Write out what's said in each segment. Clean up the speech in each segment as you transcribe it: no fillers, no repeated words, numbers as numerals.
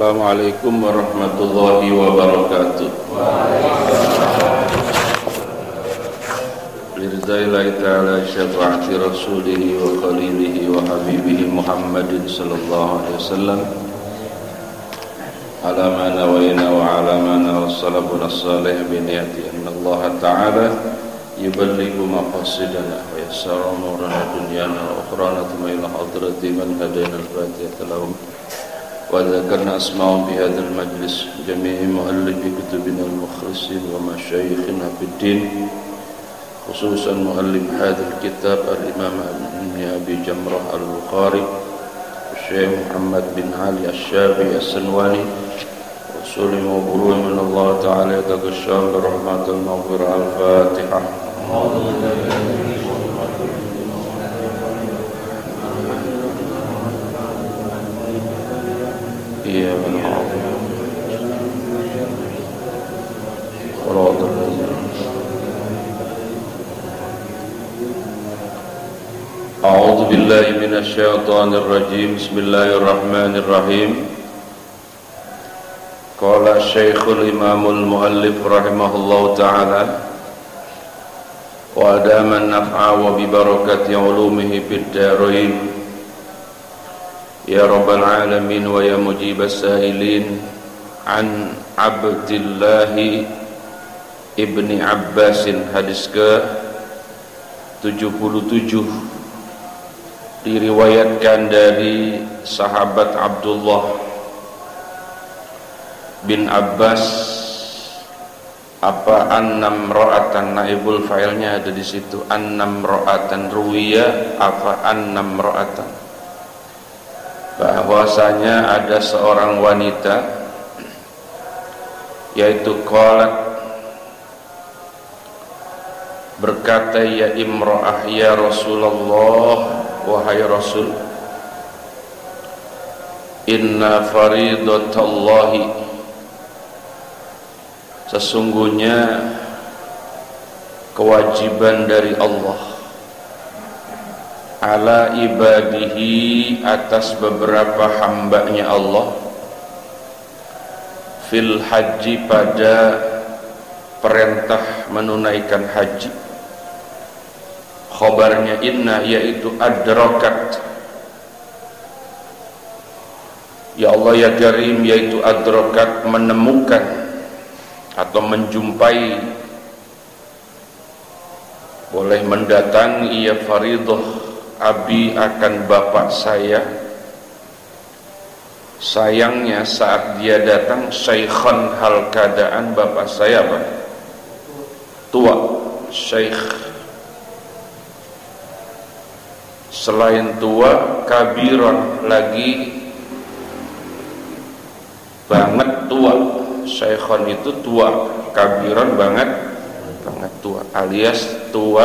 Assalamualaikum warahmatullahi wabarakatuh. Liridaillahi ta'ala syafa'ati rasulihi wa khalilihi wa habibihi Muhammadin sallallahu alaihi wasallam ala ma nawayna wa ala ma nawassalabuna salih biniyati anna Allah ta'ala yuballighu maqasidana wa yassara umurana dunyana wa ukhrana thumma ila hadrati man hadayna al-fatihata lahum وذكرنا أسماءهم بهذا المجلس جميع مؤلفي كتبنا المخلصين ومشايخنا في الدين خصوصا مؤلف هذا الكتاب الإمام ابن أبي جمرة البخاري الشيخ محمد بن علي الشافعي السنواني وسلم وبروه من الله تعالى يتغشى برحمة المغفرة. الفاتحة. يا من عظيم صراط الذين أعوذ بالله من الشيطان الرجيم. بسم الله الرحمن الرحيم. قال الشيخ الإمام المؤلف رحمه الله تعالى وأدام النفع وببركة علومه في الدارين يا رب العالمين ويا مجيب السائلين. عن عبد الله ابن عباس. Hadis ke 77 diriwayatkan dari sahabat Abdullah bin Abbas. Apa annam ra'atan, naibul fa'ilnya ada di situ. Annam ra'atan ruwiya apa annam ra'atan, bahwasanya ada seorang wanita yaitu qalat, berkata, ya imra'ah, ya Rasulullah, wahai Rasul, inna faridatallahi, sesungguhnya kewajiban dari Allah, ala ibadihi, atas beberapa hambanya Allah, fil haji, pada perintah menunaikan haji. Khobarnya inna, yaitu adrakat, ya Allah ya Karim, yaitu adrakat, menemukan atau menjumpai, boleh mendatangi, ya faridah, abi, akan bapak saya. Sayangnya saat dia datang, syaikhan, hal keadaan bapak saya apa? Tua. Syaikh, selain tua, kabiran, lagi banget tua. Syaikhan itu tua, kabiran banget tua, alias tua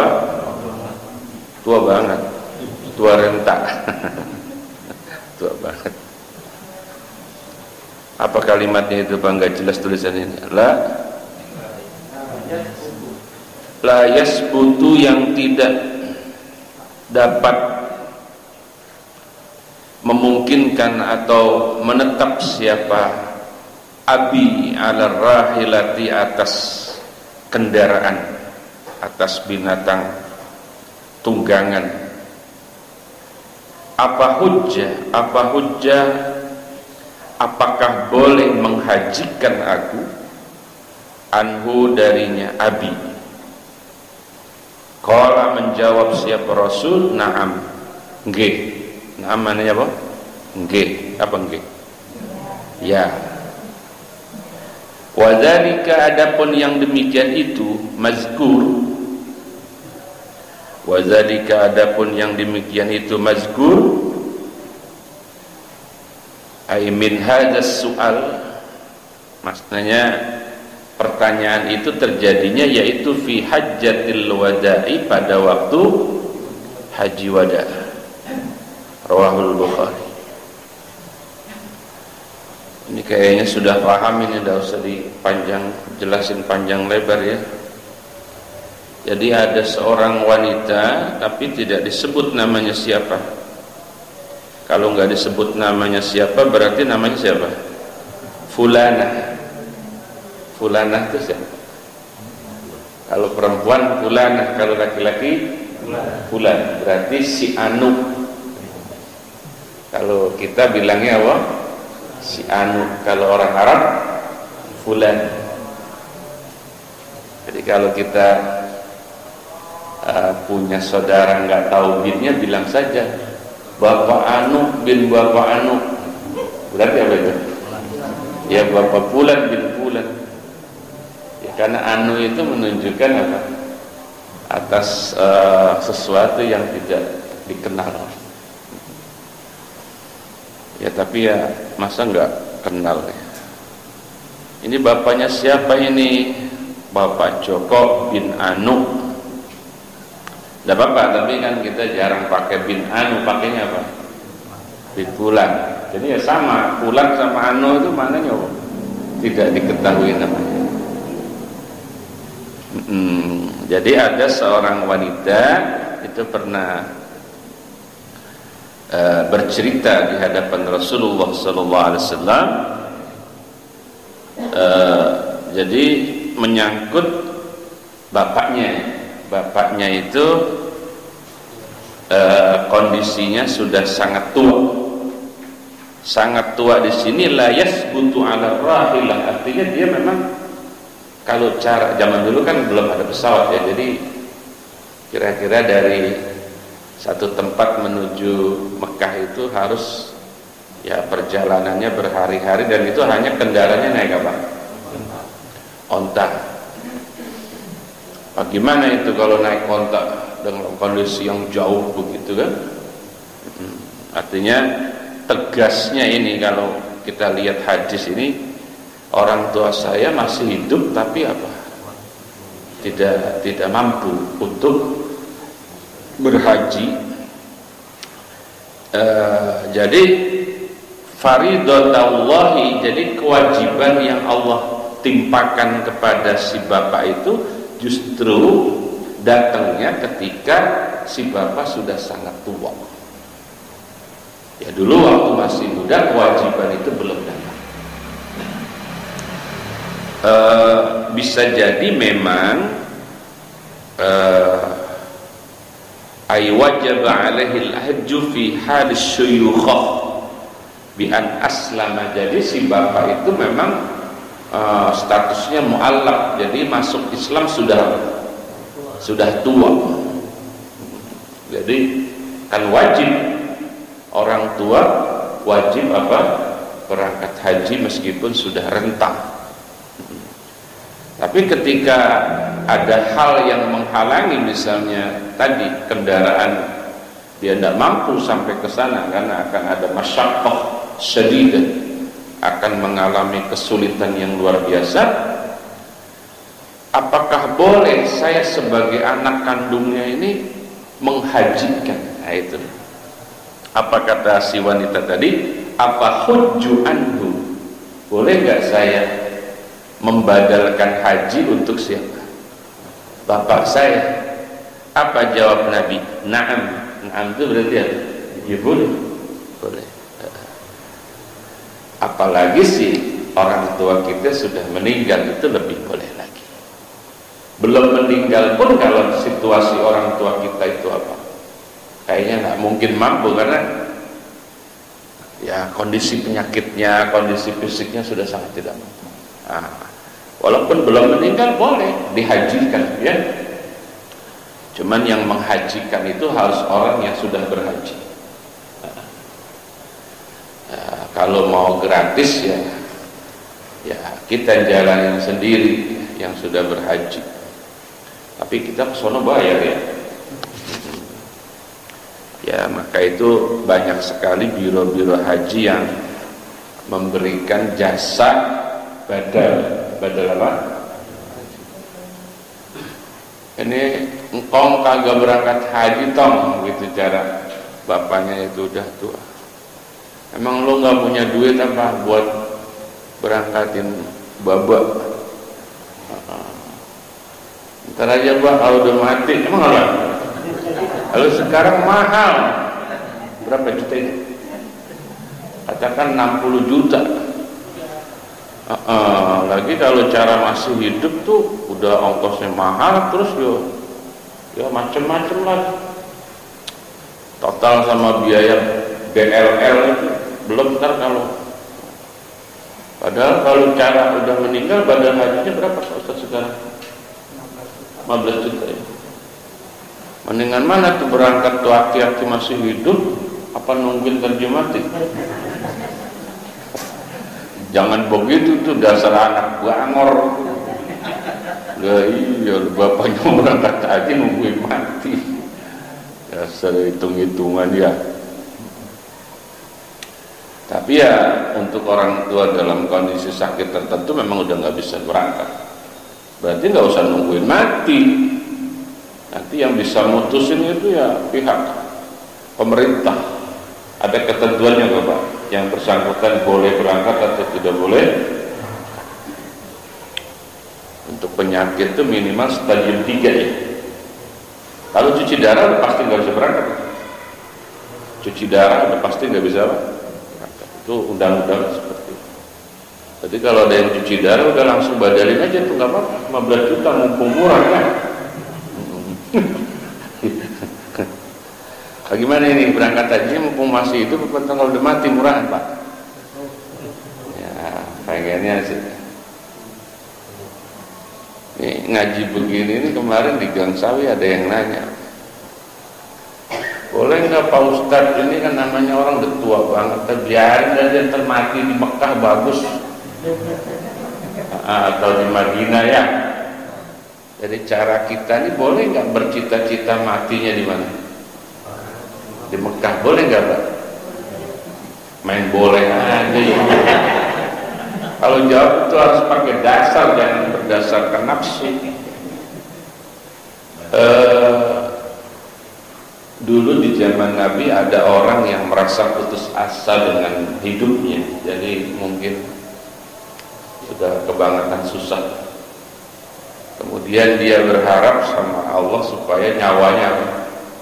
banget, tua renta. Tua banget. Apa kalimatnya itu Pak? Enggak jelas tulisan ini. La yasbutu, yang tidak dapat memungkinkan atau menetap siapa, abi ala rahilati, atas kendaraan, atas binatang tunggangan. Apa hujjah? Apakah boleh menghajikan aku, anhu, darinya, abi. Qala, menjawab siapa Rasul, na'am, nggih. Na'am mananya apa? Nggih. Apa nggih? Ya. Wa dzalika, adapun yang demikian itu, mazkur. Wa dzalika, adapun yang demikian itu, mazkur, ay min hadzal su'al, maksudnya pertanyaan itu terjadinya yaitu fi hajjatil wada'i, pada waktu haji wada. Rawahul Bukhari. Ini kayaknya sudah paham, ini tidak usah jelasin panjang lebar ya. Jadi ada seorang wanita tapi tidak disebut namanya siapa. Kalau nggak disebut namanya siapa, berarti namanya siapa? fulanah. Fulanah itu siapa? Kalau perempuan fulanah, kalau laki-laki fulan. Berarti si anu. Kalau kita bilangnya apa? Si anu. Kalau orang Arab fulan. Jadi kalau kita punya saudara nggak tahu binnya, bilang saja Bapak Anu bin Bapak Anu. Berarti apa itu? Ya Bapak Fulan bin Fulan. Ya, karena Anu itu menunjukkan apa? Atas sesuatu yang tidak dikenal. Ya tapi ya masa nggak kenal ya? Ini bapaknya siapa ini? Bapak Joko bin Anu. Tidak apa-apa, tapi kan kita jarang pakai bin Anu, pakainya apa? Bin Fulan. Jadi ya sama, Fulan sama Anu itu maknanya apa? Tidak diketahui namanya. Jadi ada seorang wanita itu pernah bercerita di hadapan Rasulullah SAW. Jadi menyangkut bapaknya itu kondisinya sudah sangat tua di sini. La yasbutu ala rahilah, artinya dia memang, kalau cara zaman dulu kan belum ada pesawat ya, jadi kira-kira dari satu tempat menuju Mekah itu harus ya perjalanannya berhari-hari, dan itu hanya kendaraannya naik apa? Onta. Bagaimana itu kalau naik onta dengan kondisi yang jauh begitu kan? Artinya tegasnya ini, kalau kita lihat hadis ini, orang tua saya masih hidup tapi apa? Tidak mampu untuk berhaji. Jadi faridatallahi, jadi kewajiban yang Allah timpakan kepada si bapak itu justru datangnya ketika si bapak sudah sangat tua. Ya dulu waktu masih muda kewajiban itu belum datang. Bisa jadi memang ay wajaba alaihi al-hajju fi halis syuyukhah bi an aslama. Jadi si bapak itu memang statusnya mu'allaq, jadi masuk Islam sudah tua. Jadi kan wajib, orang tua wajib apa? Berangkat haji meskipun sudah renta. Tapi ketika ada hal yang menghalangi, misalnya tadi kendaraan dia tidak mampu sampai ke sana karena akan ada masyaqqah syadidah, akan mengalami kesulitan yang luar biasa, apakah boleh saya sebagai anak kandungnya ini menghajikan? Nah itu apa kata si wanita tadi? Apa hujju anhu, boleh nggak saya membadalkan haji untuk siapa? Bapak saya. Apa jawab Nabi? Naam. Naam itu berarti apa? Ya boleh. Apalagi sih orang tua kita sudah meninggal, itu lebih boleh lagi. Belum meninggal pun kalau situasi orang tua kita itu apa? Kayaknya nggak mungkin mampu, karena ya kondisi penyakitnya, kondisi fisiknya sudah sangat tidak mampu. Walaupun belum meninggal boleh dihajikan ya. Cuman yang menghajikan itu harus orang yang sudah berhaji. Kalau mau gratis ya kita jalanin sendiri yang sudah berhaji. Tapi kita kesono bayar ya. Ya maka itu banyak sekali biro-biro haji yang memberikan jasa badal apa? Ini engkong kagak berangkat haji tong, gitu cara bapaknya itu udah tua. Emang lo nggak punya duit apa buat berangkatin babak? Ntar aja Mbak, kalau udah mati. Emang apa? Kalau sekarang mahal. Berapa juta ini? Katakan 60 juta. Lagi kalau cara masih hidup tuh udah ongkosnya mahal, terus ya macem-macem lagi. Total sama biaya BLL itu belum, ntar kalau padahal kalau cara udah meninggal badal hajinya berapa Pak Ustaz sekarang? 15 juta ya. Mendingan mana tuh berangkat tuh aki-aki masih hidup apa nungguin terjemati? Jangan begitu tuh, dasar anak bangor. Lah iya, bapaknya berangkat haji nungguin mati. Dasar hitung-hitungan ya. Tapi ya untuk orang tua dalam kondisi sakit tertentu memang udah nggak bisa berangkat. Berarti nggak usah nungguin mati. Nanti yang bisa mutusin itu ya pihak pemerintah. Ada ketentuannya nggak Pak? Yang bersangkutan boleh berangkat atau tidak boleh? Untuk penyakit itu minimal stadium 3 ya. Kalau cuci darah udah pasti nggak bisa berangkat. Cuci darah udah pasti nggak bisa berangkat. Itu undang-undang seperti itu. Jadi kalau ada yang cuci darah udah langsung badalin aja tuh, nggak apa-apa. 15 juta mumpung murah kan. Bagaimana ini berangkat haji mumpung masih hidup, kalau udah mati murahan Pak? Ya pengennya sih. Ini ngaji begini ini kemarin di Gang Sawi ada yang nanya, boleh nggak Pak Ustadz, ini kan namanya orang udah tua banget, biarin aja ntar mati di Mekah bagus atau di Madinah ya. Jadi cara kita ini boleh nggak bercita-cita matinya di mana? Di Mekah boleh nggak Pak? Main boleh aja ya. Kalau jawab itu harus pakai dasar, jangan berdasarkan nafsu. Dulu di zaman Nabi ada orang yang merasa putus asa dengan hidupnya, jadi mungkin sudah kebangetan susah. Kemudian dia berharap sama Allah supaya nyawanya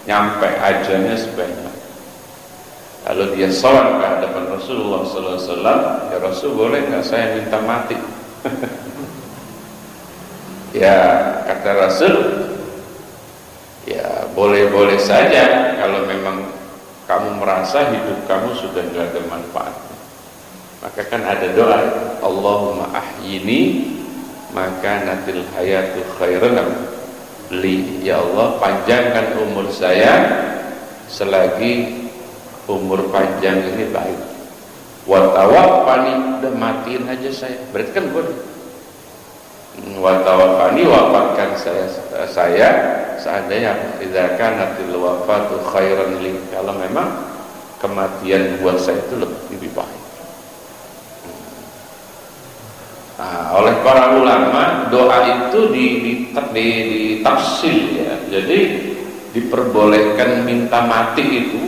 nyampe ajalnya sebanyak. Lalu dia sholat ke hadapan Rasulullah SAW, ya Rasul boleh nggak saya minta mati? Ya kata Rasul, ya boleh-boleh saja kalau memang kamu merasa hidup kamu sudah nggak ada manfaatnya. Maka kan ada doa, Allahumma ahyini maka natil hayatu khairan li, ya Allah panjangkan umur saya selagi umur panjang ini baik. Wa tawaffani, udah matiin aja saya, berarti kan boleh. Wa tawaffani, wafatkan saya seandainya idza kanatil wafatu khairan li, kalau memang kematian buat saya itu lebih baik. Nah, oleh para ulama doa itu ditafsir ya. Jadi diperbolehkan minta mati itu,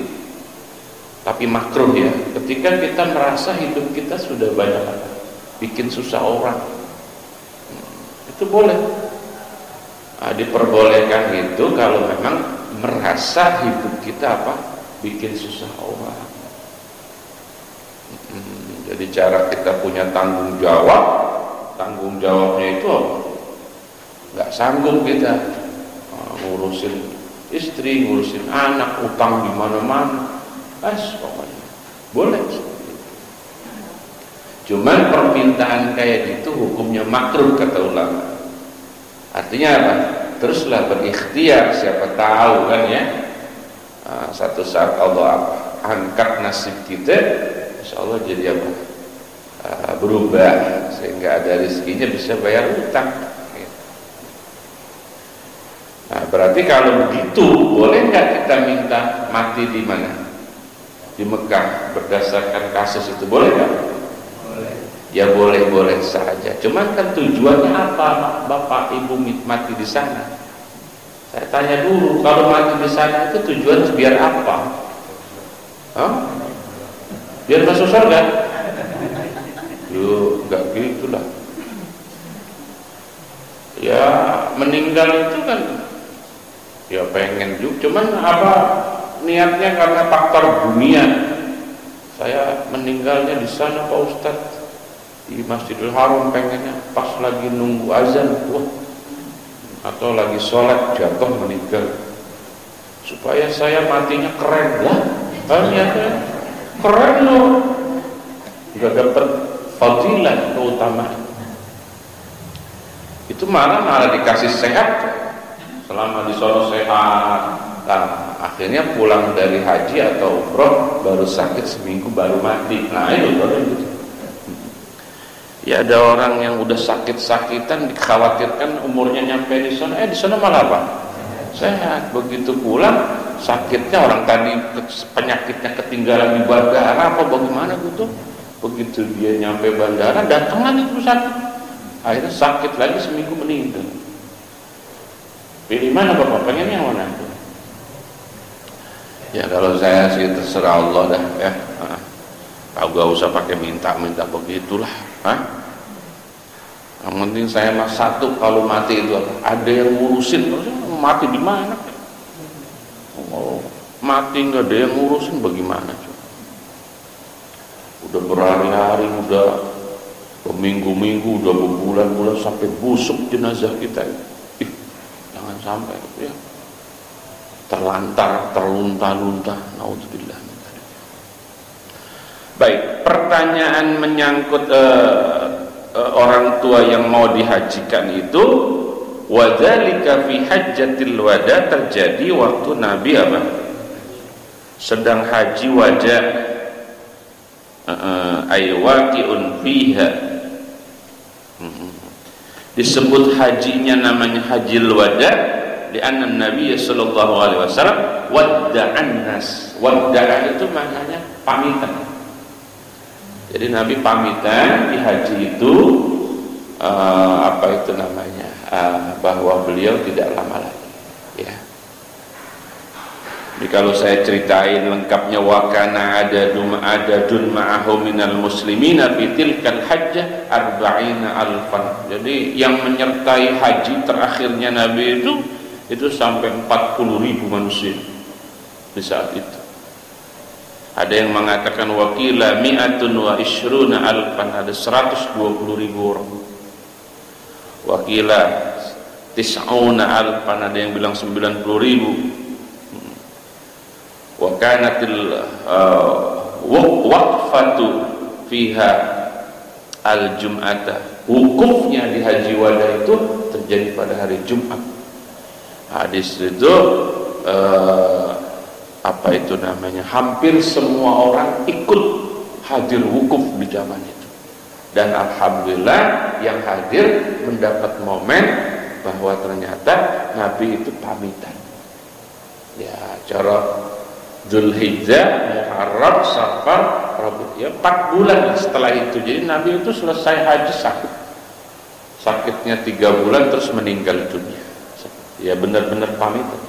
tapi makruh ya. Ketika kita merasa hidup kita sudah banyak bikin susah orang, itu boleh. Nah, diperbolehkan itu kalau memang merasa hidup kita bikin susah orang. Jadi cara kita punya tanggung jawabnya itu nggak sanggup kita ngurusin istri, ngurusin anak, utang di mana-mana, pokoknya boleh. Cuman permintaan kayak gitu hukumnya makruh kata ulama. Artinya apa? Teruslah berikhtiar, siapa tahu kan ya, satu saat Allah angkat nasib kita, insya Allah jadi berubah sehingga ada rezekinya bisa bayar utang. Nah, berarti kalau begitu boleh nggak kita minta mati di mana? Di Mekah berdasarkan kasus itu boleh nggak? Boleh. Ya boleh saja. Cuman kan tujuannya apa, Bapak Ibu mati di sana? Saya tanya dulu, kalau mati di sana itu tujuan biar apa? Biar masuk surga? Yuk, enggak gitulah. Ya meninggal itu kan ya pengen juga, cuman niatnya karena faktor dunia. Saya meninggalnya di sana Pak Ustadz, di Masjidil Haram pengennya pas lagi nunggu azan, wah, atau lagi sholat jatuh meninggal, supaya saya matinya keren lah, ternyata keren loh, nggak dapat fadilah keutamaan. Itu malah dikasih sehat, selama di sono sehat. Nah, akhirnya pulang dari haji atau umroh baru sakit seminggu baru mati. Nah itu gitu. Ya ada orang yang udah sakit-sakitan dikhawatirkan umurnya nyampe di sana malah apa? Sehat. Begitu pulang sakitnya, orang tadi penyakitnya ketinggalan di bandara apa bagaimana gitu. Begitu dia nyampe bandara datang lagi terus sakit. Akhirnya sakit lagi seminggu meninggal. Pilih mana Bapak? Pengen yang mana? Ya kalau saya sih terserah Allah dah ya. Kau gak usah pakai minta begitulah. Yang penting saya mah satu, kalau mati itu ada yang ngurusin. Mati di mana? Oh, mati nggak ada yang ngurusin bagaimana? Udah berhari-hari, udah berminggu-minggu, udah berbulan-bulan sampai busuk jenazah kita. Jangan sampai ya terlantar, terlunta-lunta. Naudzubillah. Baik, pertanyaan menyangkut orang tua yang mau dihajikan itu, wadzalika fi hajjatil wada, terjadi waktu Nabi apa? Sedang haji wada, aywaqiun fiha. Disebut hajinya namanya hajil wada li'anna Nabi sallallahu alaihi wasallam wadda'an nas. Wadda'a itu maknanya pamitan. Jadi Nabi pamitan di haji itu apa itu namanya, bahwa beliau tidak lama lagi ya. Jadi kalau saya ceritain lengkapnya, wa kana adadun ma'ahu minal muslimina fi tilkal hajjah 40 alfan. Jadi yang menyertai haji terakhirnya Nabi itu sampai 40.000 manusia di saat itu. Ada yang mengatakan wakila mi'atun wa ishruna alfan, ada 120.000 orang. Wakila tis'una alfan, ada yang bilang 90.000. Wa kanatil waqfatu fiha al-jum'ata. Wukufnya di haji wada itu terjadi pada hari Jumat. Hadis itu apa itu namanya, hampir semua orang ikut hadir wukuf di zaman itu, dan alhamdulillah yang hadir mendapat momen bahwa ternyata Nabi itu pamitan ya. Cara Dzulhijjah, Muharram, Safar, Rabiul, ya 4 bulan setelah itu. Jadi Nabi itu selesai haji sakitnya 3 bulan terus meninggal dunia. Ya benar-benar pamitan.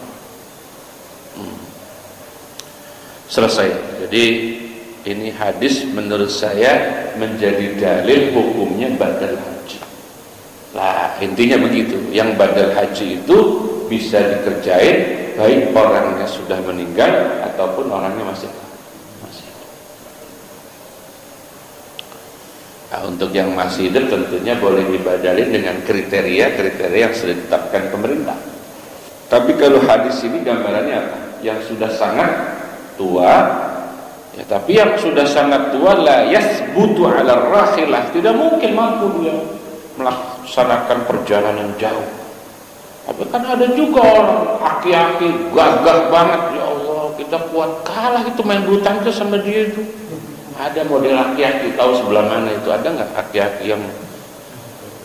Selesai. Jadi ini hadis menurut saya menjadi dalil hukumnya badal haji. Lah intinya begitu. Yang badal haji itu bisa dikerjain baik orangnya sudah meninggal ataupun orangnya masih. Nah, untuk yang masih hidup tentunya boleh dibadalin dengan kriteria yang sudah ditetapkan pemerintah. Tapi kalau hadis ini gambarannya apa? Yang sudah sangat tua ya, tapi yang sudah sangat tua la yasbutu ala rakhilah, tidak mungkin mampu dia melaksanakan perjalanan jauh. Tapi kan ada juga orang aki-aki gagah banget, ya Allah kita kuat kalah itu main bulu tangkis sama dia itu. Ada model aki-aki, tahu sebelah mana itu? Ada nggak aki-aki yang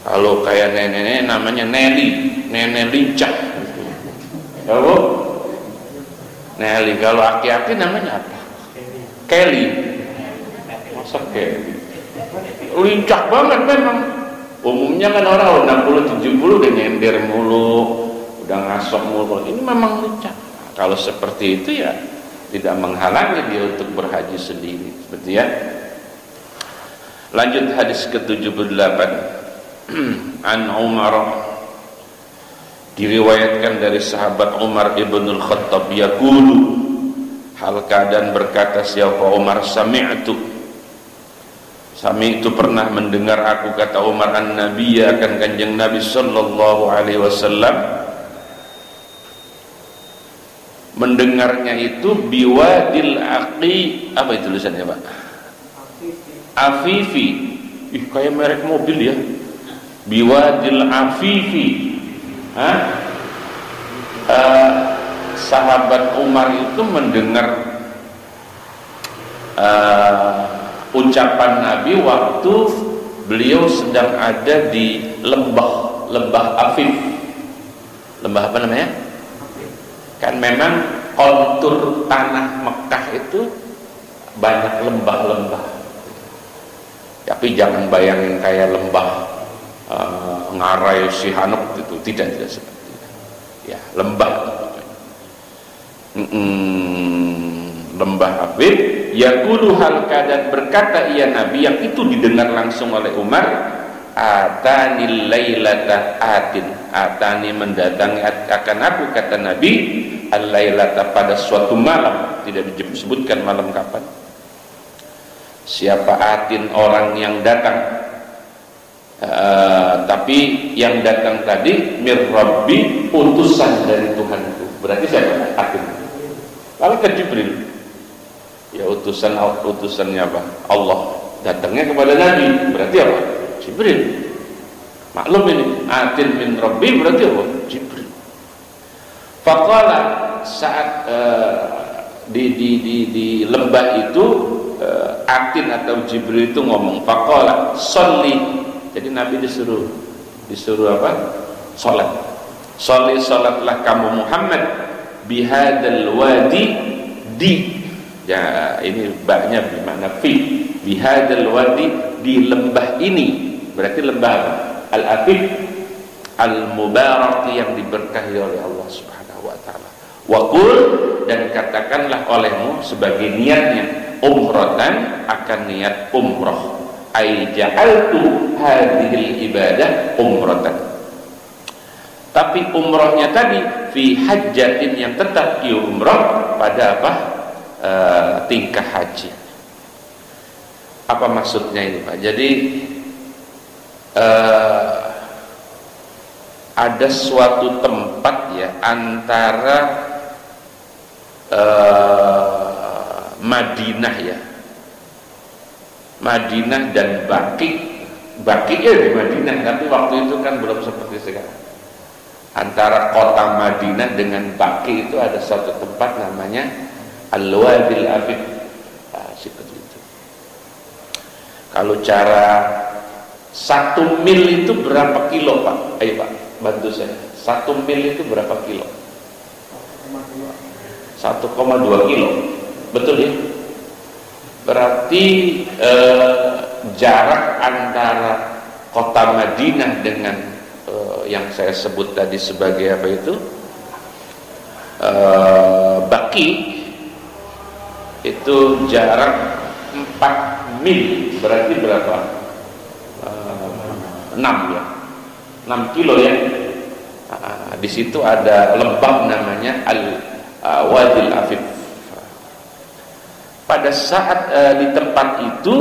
kalau kayak nenek namanya nenek lincah gitu. Ya Bu? Nelly. Kalau aki-aki namanya apa? Kelly. Masa Kelly? Lincah banget memang. Umumnya kan orang 60-70 udah nyender mulu, udah ngasok mulu. Ini memang lincah. Nah, kalau seperti itu ya tidak menghalangi dia untuk berhaji sendiri, seperti ya. Lanjut hadis ke-78. An Umar, diriwayatkan dari sahabat Umar ibnul Khattab, yaqulu, hal keadaan berkata siapa Umar, sami'tu, Sami itu pernah mendengar aku, kata Umar, an-Nabi, akan kanjeng Nabi sallallahu alaihi wasallam, mendengarnya itu biwadil aqi, apa itu tulisannya Pak? Afifi. Ih, kayak merek mobil ya. Biwadil Afifi. Sahabat Umar itu mendengar ucapan Nabi waktu beliau sedang ada di lembah Afif. Lembah apa namanya? Kan memang kontur tanah Mekah itu banyak lembah-lembah. Tapi jangan bayangin kayak lembah Ngarai Sihanuk itu, tidak seperti itu. Ya, lembah. Lembah Afif. Yaqulu halka, dan berkata ia Nabi yang itu didengar langsung oleh Umar, atani lailata atani mendatangi akan aku, kata Nabi, al-lailata pada suatu malam, tidak disebutkan malam kapan. Siapa atin orang yang datang, tapi yang datang tadi mir Rabbi, utusan dari Tuhanku. Berarti siapa? Atin. Lalu ke Jibril, ya utusannya apa? Allah datangnya kepada Nabi, berarti apa? Jibril. Maklum ini, atin min Rabbi berarti apa? Jibril. Faqala, saat di lembah itu atin atau Jibril itu ngomong, faqala sholli. Jadi Nabi disuruh apa? Salat. Sholli, salatlah kamu Muhammad, bihadal wadi, di, ya ini baknya bimana fi, bihadal wadi, di lembah ini, berarti lembah al-Afif al-mubarak, yang diberkahi oleh Allah Subhanahu wa taala. Wa qul, dan katakanlah olehmu sebagai niatnya, umratan, akan niat umrah, ai ja'altu hadhil ibadah umratan. Tapi umrahnya tadi fi hajjatin, yang tetap umrah pada apa? Tingkah haji. Apa maksudnya ini Pak? Jadi ada suatu tempat ya antara Madinah ya, Madinah dan Baqi ya di Madinah, tapi waktu itu kan belum seperti sekarang. Antara kota Madinah dengan Baqi itu ada suatu tempat namanya Al-Wadil Afif. Seperti itu. Kalau cara 1 mil itu berapa kilo Pak? Ayo Pak, bantu saya. 1 mil itu berapa kilo? 1,2 kilo. Betul ya? Berarti jarak antara kota Madinah dengan yang saya sebut tadi sebagai apa itu Baqi, itu jarak 4 mil. Berarti berapa? 6 ya, 6 kilo ya. Di situ ada lembah namanya Al-Wadil Afif. Pada saat di tempat itu,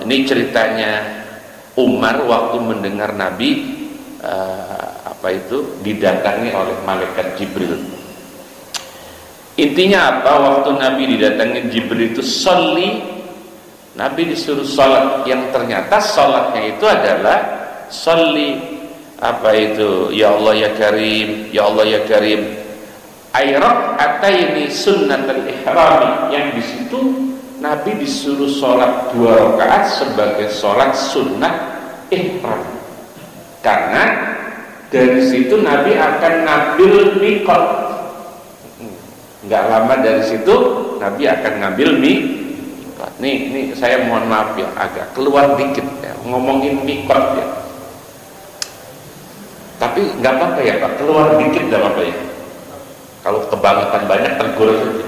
ini ceritanya Umar waktu mendengar Nabi apa itu didatangi oleh malaikat Jibril. Intinya apa? Waktu Nabi didatangi Jibril itu sholli, Nabi disuruh sholat, yang ternyata sholatnya itu adalah sholli apa itu, ya Allah ya Karim, ya Allah ya Karim, ayrak ataini sunnatul ihrami, yang di situ Nabi disuruh sholat 2 rakaat sebagai sholat sunnah ihram, karena dari situ Nabi akan ngambil mikot. Nggak lama dari situ Nabi akan ngambil mikot. Nih saya mohon maaf ya, agak keluar dikit ya, ngomongin mikot ya. Tapi nggak apa-apa ya Pak, keluar dikit nggak apa-apa ya. Kalau kebangetan banyak tegur saja.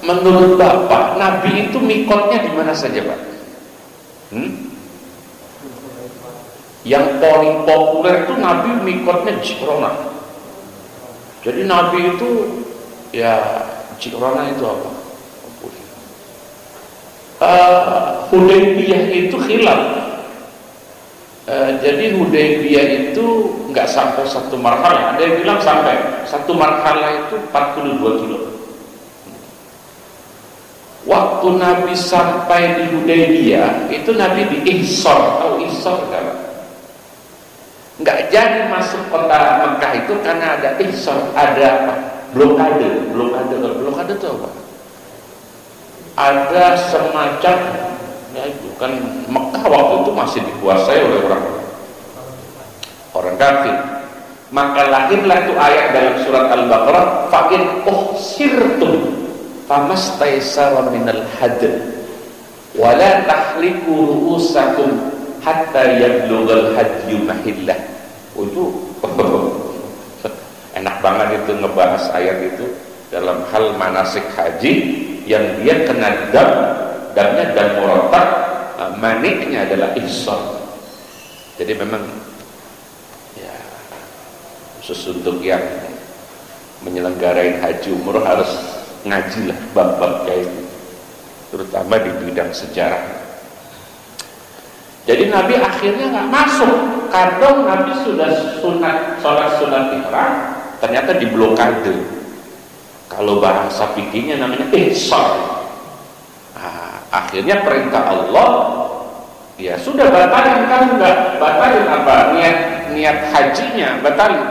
Menurut Bapak, Nabi itu mikotnya di mana saja Pak? Yang paling populer itu Nabi mikotnya Ji'rana. Jadi Nabi itu ya Ji'rana itu apa? Hudaybiyah itu khilaf. Jadi Hudaybiyah itu nggak sampai satu marhalah. Ada yang bilang sampai satu marhalah itu 42 kilo. Waktu Nabi sampai di Hudaybiyah itu Nabi di Ihsar. Tahu Ihsar nggak? Nggak jadi masuk kota Mekah itu karena ada Ihsar, ada apa? Blokade. Blokade itu apa? Ada semacam, ya itu kan Mekah waktu itu masih dikuasai oleh orang kafir. Maka lahirlah itu ayat dalam surat Al-Baqarah, fa'in uhsirtum famastaysara minal hadr wala tahliku ru'usakum hatta yablughal hadyu mahillah. Itu enak banget itu ngebahas ayat itu dalam hal manasik haji yang dia kena damnya dam murattab, maniknya adalah ihsan. Jadi memang ya khusus untuk yang menyelenggarain haji umroh harus ngaji lah bab-bab kayak itu, terutama di bidang sejarah. Jadi Nabi akhirnya nggak masuk. Kadang Nabi sudah sholat sunat ihram, ternyata diblokade. Kalau bahasa fikihnya namanya ihsar. Akhirnya perintah Allah, ya sudah batalin. Kan nggak batalin apa niat hajinya batalin.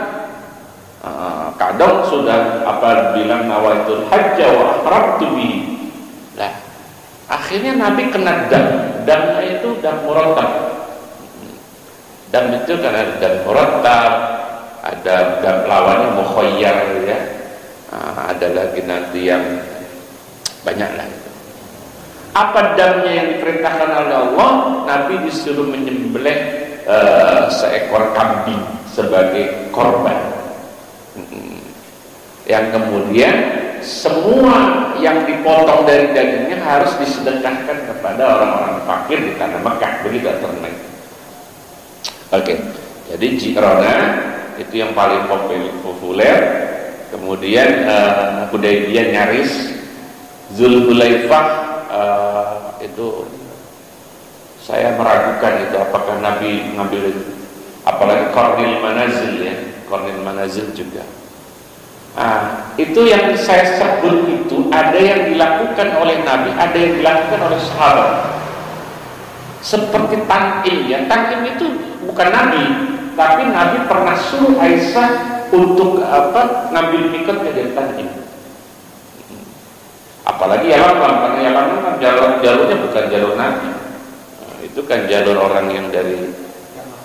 Kadang sudah apa bilang nawaitul hajja wa ahramtu bihi. Nah, akhirnya Nabi kena damnya itu dam murattab. Dam itu karena dam murattab, ada dam lawannya mukhayyar ya. Ada lagi nanti yang banyak lah. Apa damnya yang diperintahkan oleh Allah? Nabi disuruh menyembelih seekor kambing sebagai korban. Yang kemudian semua yang dipotong dari dagingnya harus disedekahkan kepada orang-orang fakir di tanah Mekah. Begitu aturannya. Oke, jadi Ji'rana itu yang paling populer. Kemudian Hudaybiyah nyaris. Zulhulaifah itu saya meragukan itu apakah Nabi ngambil, apalagi Qarnil Manazil ya, Qarnil Manazil juga. Itu yang saya sebut itu ada yang dilakukan oleh Nabi, ada yang dilakukan oleh sahabat. Seperti Tan'im ya, Tan'im itu bukan Nabi, tapi Nabi pernah suruh Aisyah untuk apa ngambil mikotnya dari Tan'im. Apalagi Yalamlam, karena Yalamlam kan jalurnya bukan jalur Nabi. Itu kan jalur orang yang dari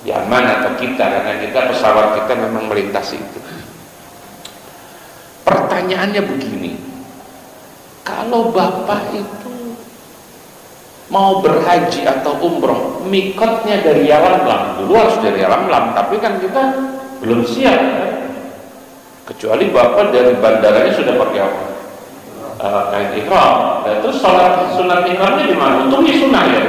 Yaman atau kita, karena kita pesawat kita memang melintasi itu. Pertanyaannya begini, kalau Bapak itu mau berhaji atau umroh, mikotnya dari Yalamlam, dulu harus dari Yalamlam, tapi kan kita belum siap kan? Kecuali Bapak dari bandaranya sudah pakai apa? Kain ihram. Dan terus sholat sunat ihramnya di mana? Untungnya sunnah ya.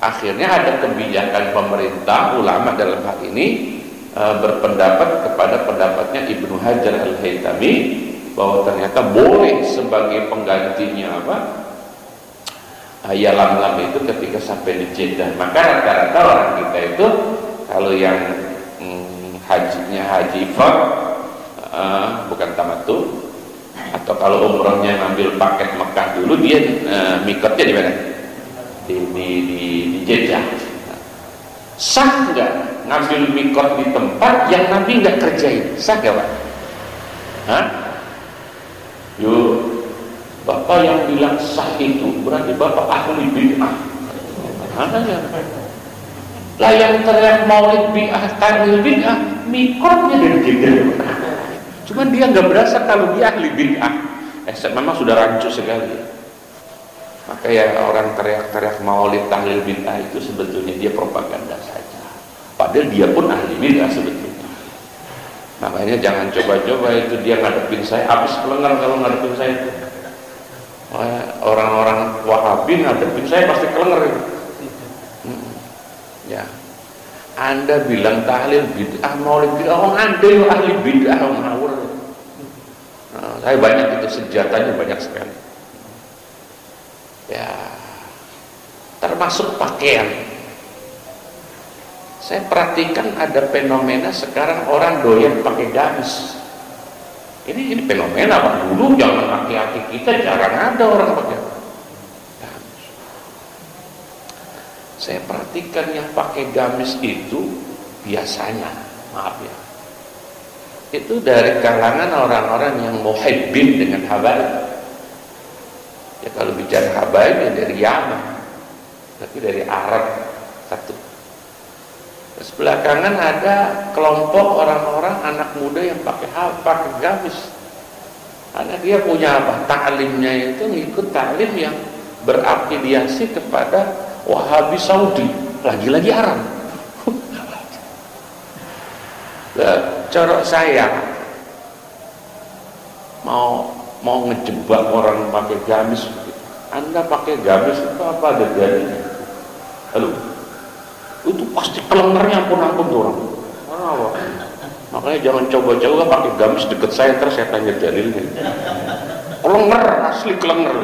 Akhirnya ada kebijakan pemerintah, ulama dalam hal ini berpendapat kepada pendapatnya Ibnu Hajar Al-Haytami bahwa ternyata boleh sebagai penggantinya apa? Yalamlam itu ketika sampai di Jeddah. Maka rata-rata orang kita itu kalau yang hajinya haji ifrad bukan tamattu, atau kalau umrohnya ngambil paket Mekah dulu, dia mikotnya di mana? Di Jeddah. Sah nggak ngambil mikot di tempat yang Nabi nggak kerjain? Sah nggak Pak? Yuk, Bapak yang bilang sah itu berarti Bapak ahli bid'ah. Lah yang teriak maulid bid'ah, tahlil bid'ah, mikotnya dari Jeddah. Cuman dia nggak berasa kalau dia ahli bid'ah. Memang sudah rancu sekali. Maka ya orang teriak-teriak maulid tahlil bid'ah itu sebetulnya dia propaganda saja. Padahal dia pun ahli bid'ah sebetulnya. Makanya jangan coba-coba itu dia ngadepin saya, habis kelengar kalau ngadepin saya itu. Orang-orang Wahabi ngadepin saya pasti kelengar itu. Ya. Anda bilang tahlil bid'ah, maulid bid'ah, Anda yang ahli bid'ah, ngawur. Saya banyak itu, senjatanya banyak sekali. Ya, termasuk pakaian. Saya perhatikan ada fenomena sekarang orang doyan pakai gamis. Ini fenomena Pak. Dulu zaman aki-aki kita jarang ada orang pakai gamis. Saya perhatikan yang pakai gamis itu biasanya, maaf ya, itu dari kalangan orang-orang yang muhibbin dengan habaib. Ya kalau bicara habaib ya dari Yaman, tapi dari Arab satu. Terus belakangan ada kelompok orang-orang anak muda yang pakai gamis. Karena dia punya apa? Ta'limnya itu ngikut ta'lim yang berafiliasi kepada Wahabi Saudi, lagi-lagi Arab. Nah, cara saya mau ngejebak orang pakai gamis. Anda pakai gamis itu apa ada jadinya? Halo, itu pasti kelengernya ampun tuh orang. Makanya jangan coba-coba pakai gamis deket saya, terus saya tanya dalilnya. Kelenger, asli kelenger.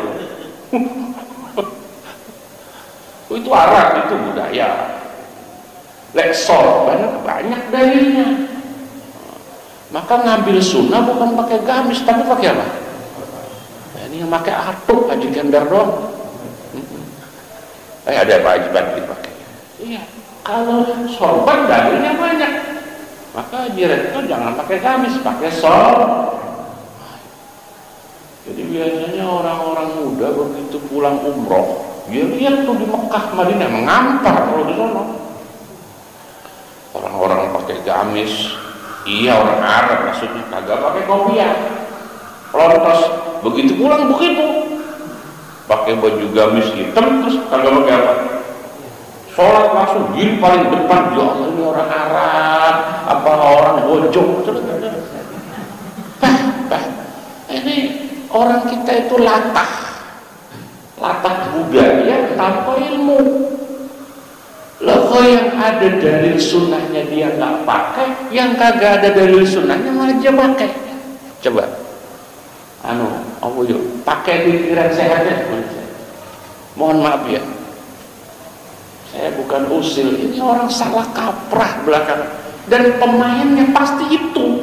Itu Arab, itu budaya. Leksor banyak dalilnya. Maka ngambil sunnah bukan pakai gamis, tapi pakai apa? Ini yang pakai atuk, Haji Gendar dong. Ada Pak Haji Badri pakai. Iya, kalau sorban dalilnya banyak. Maka Haji Rektor jangan pakai gamis, pakai sorban. Jadi biasanya orang-orang muda begitu pulang umroh, dia lihat tuh di Mekah, Madinah mengampar kalau di sana. Orang-orang pakai gamis, iya orang Arab maksudnya, kagak pakai kopiah. Lontos, begitu pulang begitu, pakai baju gamis hitam, terus kagak pakai apa? Sholat langsung gini paling depan, ya Allah ini orang Arab, apa orang Bojong. Ini orang kita itu latah budaya tanpa ilmu. Loh, yang ada dalil sunnahnya dia nggak pakai, yang kagak ada dalil sunnahnya malah dia pakai. Coba, apa yuk? Pakai pikiran sehatnya. Mohon maaf ya, saya bukan usil. Ini orang salah kaprah belakangan. Dan pemainnya pasti itu.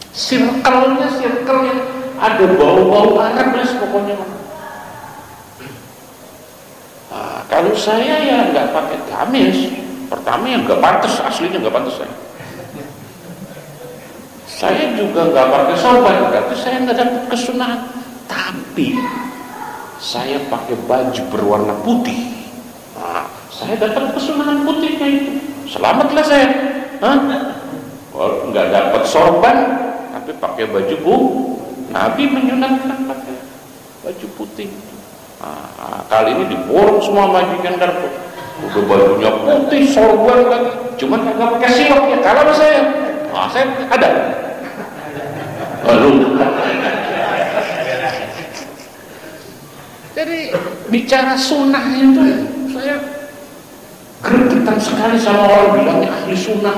Circle yang ada bau-bau Arab lah pokoknya. Nah, kalau saya ya nggak pakai gamis. Pertama yang nggak pantas, aslinya nggak pantas saya. Saya juga nggak pakai sorban, berarti saya nggak dapat kesunahan. Tapi saya pakai baju berwarna putih. Nah, saya dapat kesunahan putihnya itu. Selamatlah saya. Nggak dapat sorban, tapi pakai baju putih. Nabi menyunatkan pakai baju putih. Nah, kali ini diborong semua majikan darpo. Udah bajunya putih, sorban lagi. Cuman nggak pakai siok ya. Kalau saya, saya ada. Lalu, jadi bicara sunnah itu saya gregetan sekali sama orang bilang ahli sunnah,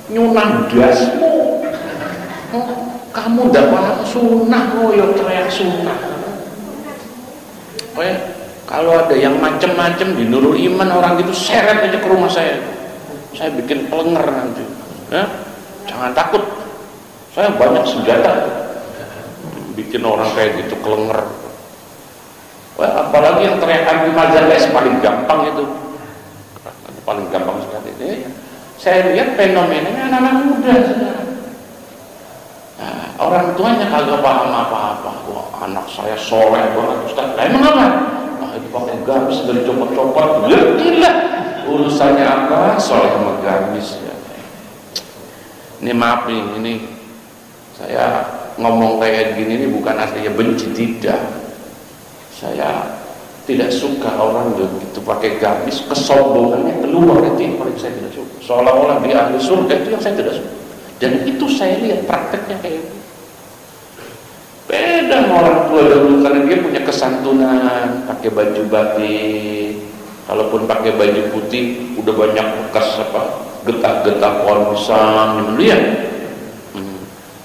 nyunah dasmu. Kamu udah paham sunnah, yang teriak sunnah. Kalau ada yang macem-macem di Nurul Iman orang gitu seret aja ke rumah saya bikin pelenger nanti ya. Jangan takut, saya banyak senjata bikin orang kayak gitu kelenger. Apalagi yang teriak anti majalis paling gampang itu paling gampang sekali. Saya lihat fenomenanya anak-anak muda sekarang. Nah, orang tuanya kagak paham apa-apa. Wah, anak saya soleh banget Ustaz. Emang apa? Nah, itu pakai gamis dari copot-copot. Gila. Urusannya apa? Soleh sama gamis ya. Ini maaf nih, ini saya ngomong kayak gini ini bukan artinya benci, tidak. Saya tidak suka orang begitu pakai gamis, kesombongannya keluar, itu yang paling saya tidak suka. Seolah-olah dia ahli surga, itu yang saya tidak suka. Dan itu saya lihat prakteknya kayak gitu. Beda sama orang tua dulu, karena dia punya kesantunan, pakai baju batik. Kalaupun pakai baju putih, udah banyak bekas getah-getah pohon pisang, lihat.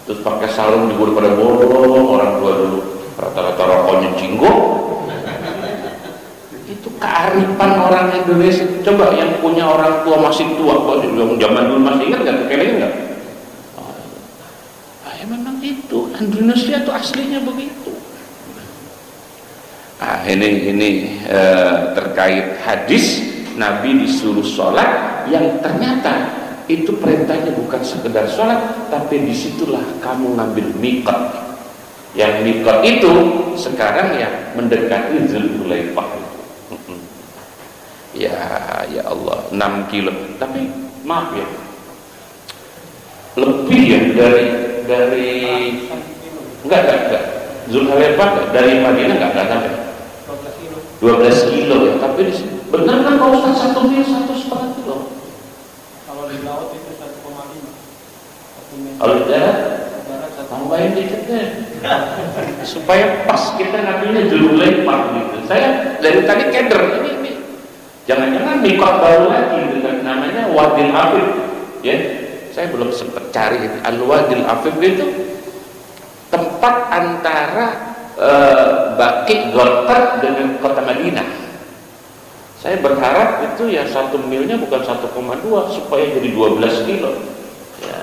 Terus pakai sarung juga pada bolong orang tua dulu. rata-rata rokoknya jinggo. Itu kearifan orang Indonesia. Coba yang punya orang tua masih tua, zaman dulu masih ingat nggak? Kalian ingat nggak? Ya memang itu Indonesia itu aslinya begitu. Ini terkait hadis Nabi disuruh sholat yang ternyata itu perintahnya bukan sekedar sholat, tapi disitulah kamu ngambil mikot. Yang mikot itu sekarang ya mendekati Zulhulaifah. Ya Allah, 6 kilo. Tapi maaf ya, lebih ya dari enggak Zulhulaifah dari Madinah enggak sampai 12 kilo ya. Tapi benar kan Pak Ustaz 1 mil 1,5 kilo. Kalau di laut itu 1,5. Kalau di darat tambahin dikit deh supaya pas kita ngambilnya Zulhulaifah gitu. Saya dari tadi keder ini jangan-jangan mikot baru lagi dengan namanya Wadil Afif ya. Saya belum sempat cari itu. Al-Wadil Afif itu tempat antara Baqi Gharqad dengan kota Madinah. Saya berharap itu ya 1 milnya bukan 1,2 supaya jadi 12 kilo ya.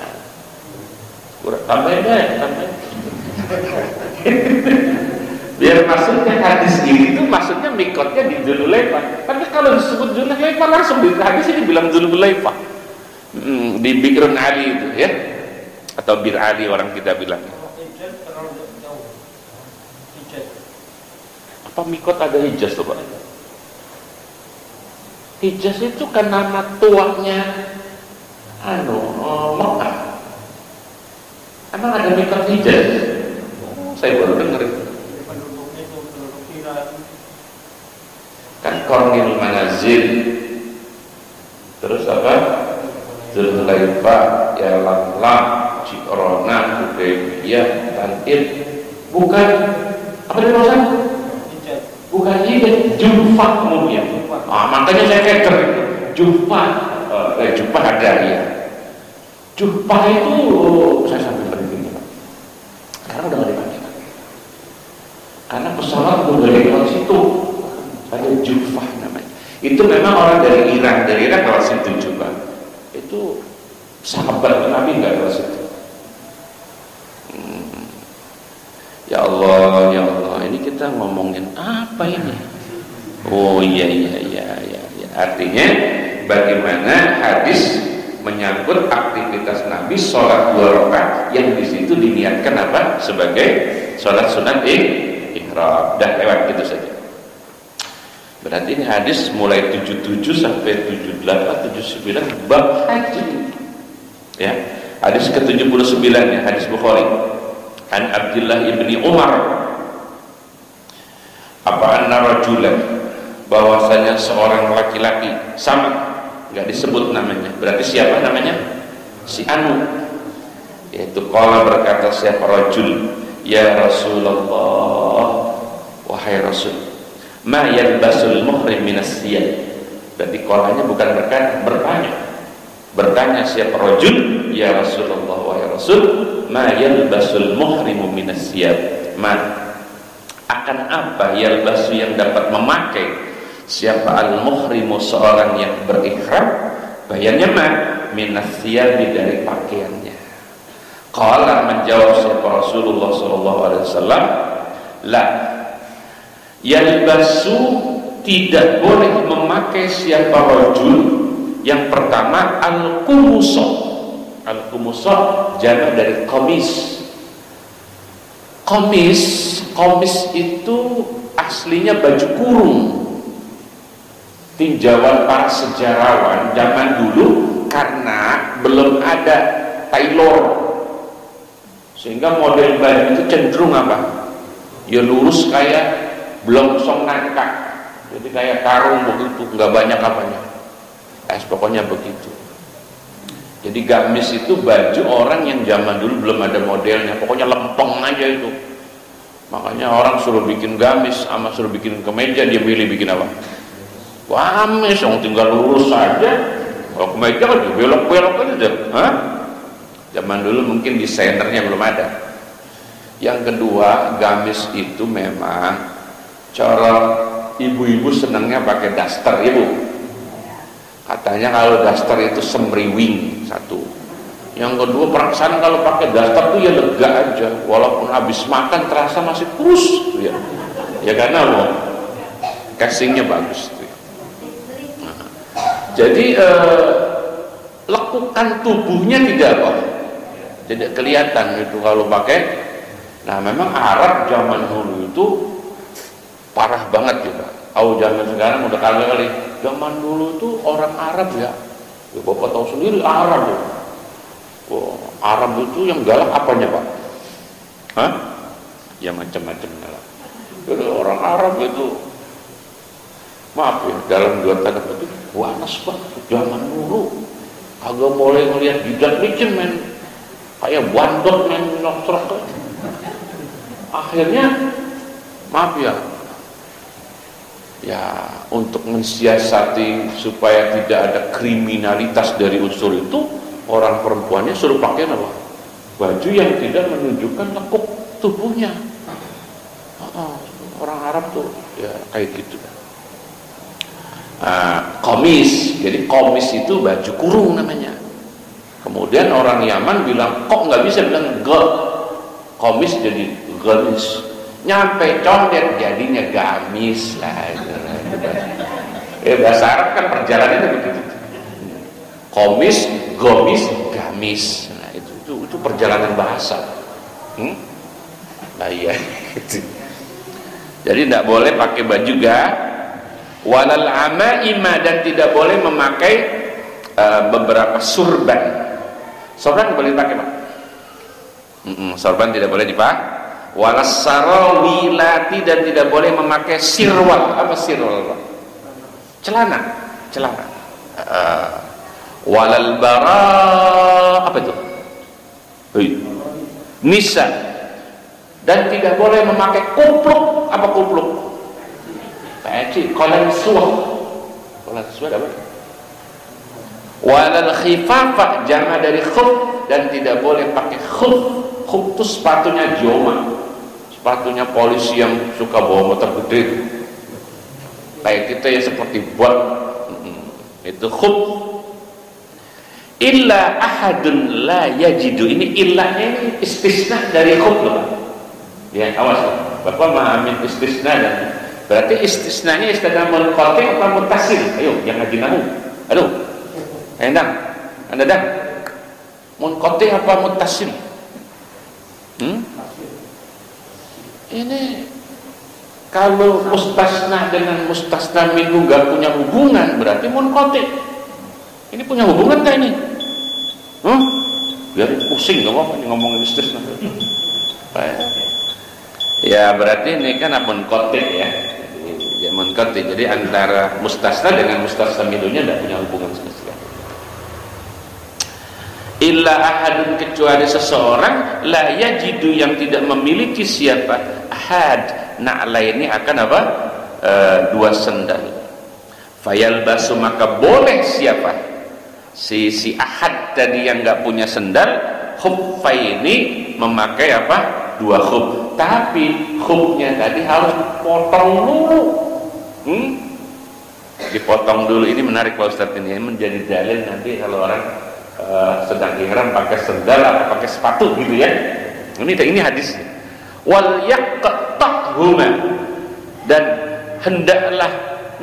Tambahin deh, tambahin. Biar maksudnya hadis ini tuh maksudnya mikotnya di Zulhulaifah. Tapi kalau disebut Zulhulaifah langsung di hadis ini bilang Zulhulaifah. Di Bikrun Ali itu ya, atau Bir Ali orang kita bilang. Apa mikot ada Hijaz tuh Pak? Hijaz itu kan nama tuanya Mekah. Emang ada mikot Hijaz? Saya baru dengar itu. Kan Kornil Manazil, terus apa? Zulhulaifah, Yalamlam, Ji'rona, Hudaybiyah, Tan'im. Bukan apa dia maksudnya? Bukan ini Jufa kemudian. Makanya saya keker Jufa, Jufa ada ya. Jufa itu saya sampai berhenti Pak. Sekarang udah nggak dipakai Pak. Karena pesawat udah lewat situ. Ada Jufa namanya. Itu memang orang dari Iran lewat situ juga. Itu sahabat Nabi nggak lewat situ. Ya Allah, ini kita ngomongin apa ini? Oh iya. Artinya bagaimana hadis menyangkut aktivitas Nabi sholat 2 rakaat yang di situ diniatkan apa? Sebagai sholat sunat ihram. Dah lewat gitu saja. Berarti ini hadis mulai 77 sampai 78, 79 bab haji. Ya, hadis ke-79 ya, hadis Bukhari. An Abdullah ibni Umar apa anna rajulan, bahwasanya seorang laki-laki, sama nggak disebut namanya, berarti siapa namanya? Si Anu. Yaitu qala, berkata siapa rajul, ya Rasulullah, wahai Rasul, ma yalbasul muhrim minas siyab. Berarti qalanya bukan bertanya siapa rajul, ya Rasulullah, wahai Rasul, ma yalbasul muhrimu minas siyab. Akan apa yalbasu yang dapat memakai siapa al-muhrimu, seorang yang berihram, bayannya minas siyab, dari pakaiannya. Qala, menjawab siapa Rasulullah sallallahu alaihi wasallam, la yalbasu, tidak boleh memakai siapa rajul. Yang pertama al-qumusa. Al-qumusa jamak dari qamis. Qamis itu aslinya baju kurung. Tinjauan para sejarawan zaman dulu, karena belum ada tailor, sehingga model baju itu cenderung apa? Ya lurus kayak blongsong nangka. Jadi kayak karung begitu, nggak banyak apanya. Pokoknya begitu. Jadi gamis itu baju orang yang zaman dulu belum ada modelnya, pokoknya lempeng aja itu. Makanya orang suruh bikin gamis sama suruh bikin kemeja, dia milih bikin apa? Gamis, yang tinggal lurus saja. Kalau kemeja kan belok-belok aja deh. Zaman dulu mungkin desainernya belum ada. Yang kedua, gamis itu memang cara ibu-ibu senangnya pakai daster, ibu. Katanya kalau daster itu semriwing, satu. Yang kedua, perasaan kalau pakai daster tuh ya lega aja, walaupun habis makan terasa masih kurus, ya. Ya karena mau casingnya bagus. Nah, jadi lekukan tubuhnya tidak apa, tidak kelihatan itu kalau pakai. Nah memang Arab zaman dulu itu parah banget juga. Au zaman sekarang udah kagak kali. Zaman dulu itu orang Arab ya Bapak tahu sendiri Arab ya. Oh, Arab itu yang galak apanya Pak? Hah? Ya macam-macam galak. Jadi orang Arab itu, maaf ya, dalam dua tanda petik panas banget zaman dulu. Kagak boleh ngelihat jidat licin men, kayak bandot men, noktrok. Akhirnya maaf ya, untuk mensiasati supaya tidak ada kriminalitas dari unsur itu, orang perempuannya suruh pakai apa? Baju yang tidak menunjukkan lekuk tubuhnya. Orang Arab tuh ya kayak gitu. Komis, jadi komis itu baju kurung namanya. Kemudian orang Yaman bilang kok nggak bisa bilang komis jadi gamis, nyampe condet jadinya gamis lah. Bahasa Arab kan perjalanannya begitu. Komis, gomis, gamis. Nah, itu perjalanan bahasa. Nah iya. Jadi tidak boleh pakai baju walal amaima, dan tidak boleh memakai beberapa surban. Sorban boleh pakai Pak? Sorban tidak boleh dipakai. Walas sarawilati, dan tidak boleh memakai sirwal. Apa sirwal Pak? Celana. Walal bara, apa itu? Nisa, dan tidak boleh memakai kupluk. Apa kupluk? Peci, kolan suah apa? Walal khifafah, jama dari khuf, dan tidak boleh pakai khuf. Khuf itu sepatunya joma, sepatunya polisi yang suka bawa motor gede, kayak kita ya seperti buat itu khuf. Illa ahadun la yajidu, ini illahnya ini istisna dari khuf loh. Ya awas Bapak memahami istisna, dan berarti istisnanya istisna munqati atau muttasil. Ayo yang ngaji nahu. Aduh. Endang. Anda dah. Munqati apa muttasil? Ini kalau mustasna dengan mustasna minhu gak punya hubungan, berarti munqati. Ini punya hubungan gak ini? Biar pusing gak apa-apa ngomongin istisna. Ya berarti ini kan munqati ya. Ya munqati. Jadi antara mustasna dengan mustasna minhunya tidak punya hubungan sama sekali. Illa ahadun, kecuali seseorang, la yajidu, yang tidak memiliki siapa, ahad, na'la ini akan apa? Dua sendal. Fayalbasu, maka boleh siapa? Si ahad tadi yang nggak punya sendal, khuffaini, memakai apa? Dua khuf. Tapi khufnya tadi harus dipotong dulu. Dipotong dulu. Ini menarik Pak Ustadz, ini menjadi dalil nanti kalau orang sedang ihram pakai sendal atau pakai sepatu gitu ya. Ini hadis. Wal yaqta'huma, dan hendaklah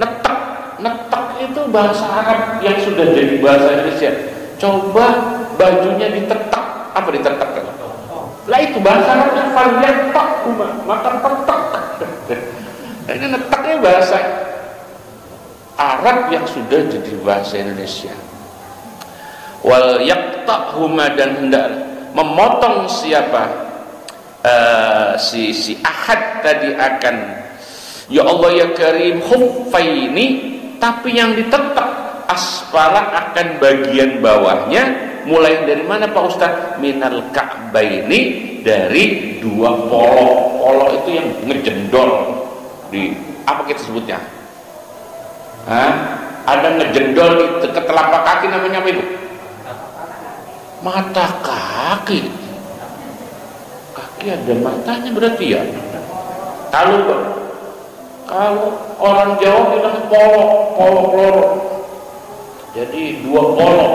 netak. Netak itu bahasa Arab yang sudah jadi bahasa Indonesia. Coba bajunya ditetak. Apa ditetak? Lah itu bahasa Arabnya fal yaqta'huma, maka tetak. Nah, ini netaknya bahasa Arab yang sudah jadi bahasa Indonesia. Wal yaqta'huma, dan hendak memotong siapa? Si ahad tadi akan, ya Allah ya Karim, khuffaini, tapi yang ditetak asfala, akan bagian bawahnya, mulai dari mana Pak Ustaz? Minal ka'baini, dari dua polo. Polo itu yang ngejendol di apa kita sebutnya? Ada ngejendol di dekat telapak kaki, namanya apa itu? Mata kaki. Ya ada matanya berarti ya. Kalau orang Jawa bilang polok. Jadi dua polok.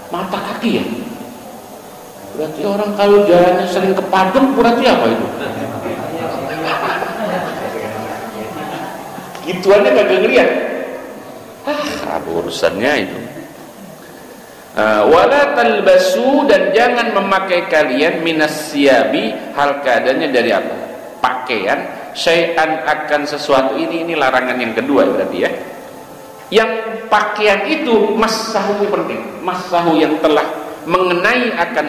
Mata kaki ya. Berarti orang kalau jalannya sering kepaduk berarti apa itu? Gituannya kagak ngeliat. Apa urusannya itu? Wala talbasu, dan jangan memakai kalian minas siyabi, hal keadaannya dari apa? Pakaian, syai'an akan sesuatu. Ini larangan yang kedua berarti ya. Yang pakaian itu masahu penting, masahu yang telah mengenai akan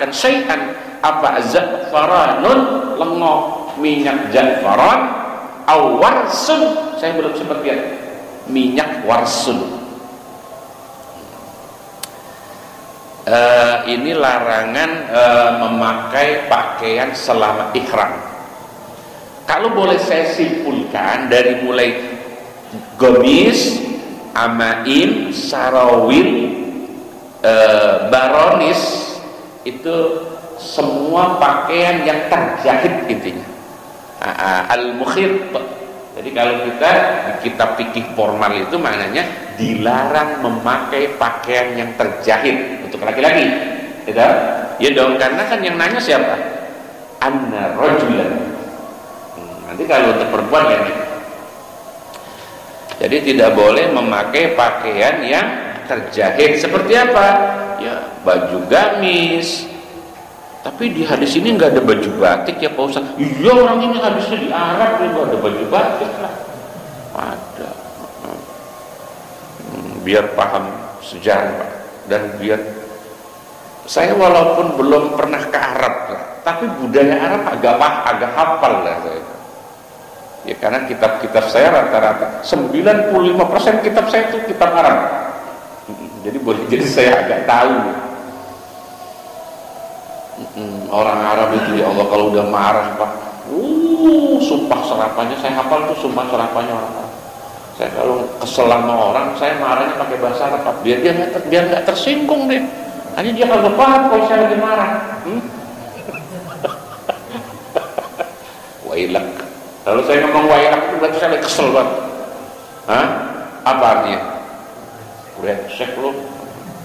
syai'an apa? Za'faranun, lengoh minyak za'faran, aw warsun, saya belum sempat lihat minyak warsun. Ini larangan memakai pakaian selama ihram. Kalau boleh saya simpulkan dari mulai gomis, amaim, sarawil, baronis, itu semua pakaian yang terjahit intinya. Al-mukhit. Jadi kalau kita di kitab fikih formal itu maknanya dilarang memakai pakaian yang terjahit untuk laki-laki. Gitu? Ya dong, karena kan yang nanya siapa? Anna rajulan. Nanti kalau untuk perempuan ya nih. Jadi tidak boleh memakai pakaian yang terjahit. Seperti apa? Ya baju gamis. Tapi di hadis ini nggak ada baju batik ya Pak Ustaz. Iya, orang ini hadisnya di Arab nggak ada baju batik lah. Ada. Biar paham sejarah Pak. Dan biar saya walaupun belum pernah ke Arab lah, tapi budaya Arab agak hafal lah saya. Ya karena kitab-kitab saya rata-rata 95% kitab saya itu kitab Arab. Jadi boleh jadi saya agak tahu. Orang Arab itu ya Allah kalau udah marah Pak, sumpah serapannya saya hafal tuh, sumpah serapannya orang Arab. Saya kalau kesel sama orang, saya marahnya pakai bahasa Arab Pak, biar nggak tersinggung deh. Hanya dia kagak paham kalau saya lagi marah. Wailak. Kalau saya ngomong wailak itu berarti saya lagi kesel Pak. Apa artinya? Brengsek lu.